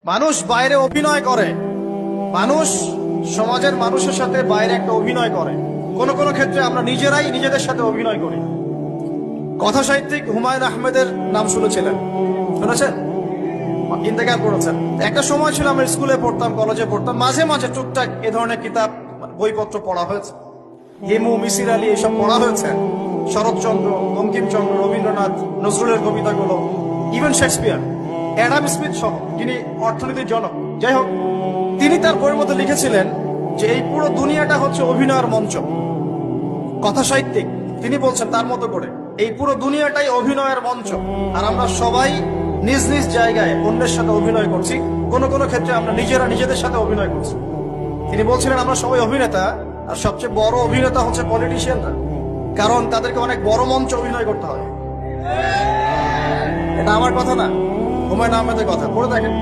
মানুষ বাইরে অভিনয় করে, মানুষ সমাজের মানুষের সাথে বাইরে একটা অভিনয় করে। কোন কোন ক্ষেত্রে আমরা নিজেরাই নিজেদের সাথে অভিনয় করি। কথা সাহিত্যিক হুমায়ুন আহমেদের নাম শুনেছিলেন? শুনেছেন? ইন্তেকাল করেছেন। একটা সময় ছিল আমরা স্কুলে পড়তাম, কলেজে পড়তাম, মাঝে মাঝে টুকটাক এ ধরনের কিতাব বইপত্র পড়া হয়েছে। হিমু, মিসির আলী এসব পড়া হয়েছে। শরৎচন্দ্র, বঙ্কিমচন্দ্র, রবীন্দ্রনাথ, নজরুলের কবিতাগুলো, ইভেন শেক্সপিয়ার, অ্যাডাম স্মিথ সহ, যিনি অর্থনীতির জনক। যাই হোক, তিনি তার বইয়ের মধ্যে লিখেছিলেন যে এই পুরো দুনিয়াটা হচ্ছে অভিনয়ের মঞ্চ। কথা সাহিত্যিক তিনি বলছেন তার মতো করে এই পুরো দুনিয়াটাই অভিনয়ের মঞ্চ, আর আমরা সবাই নিজ নিজ জায়গায় অন্যের সাথে অভিনয় করছি। কোন কোন ক্ষেত্রে আমরা নিজেরা নিজেদের সাথে অভিনয় করছি। তিনি বলছিলেন আমরা সবাই অভিনেতা, আর সবচেয়ে বড় অভিনেতা হচ্ছে পলিটিশিয়ানরা, কারণ তাদেরকে অনেক বড় মঞ্চ অভিনয় করতে হয়। এটা আমার কথা না, হুমায়ুন আহমেদের কথা। পড়ে দেখেন।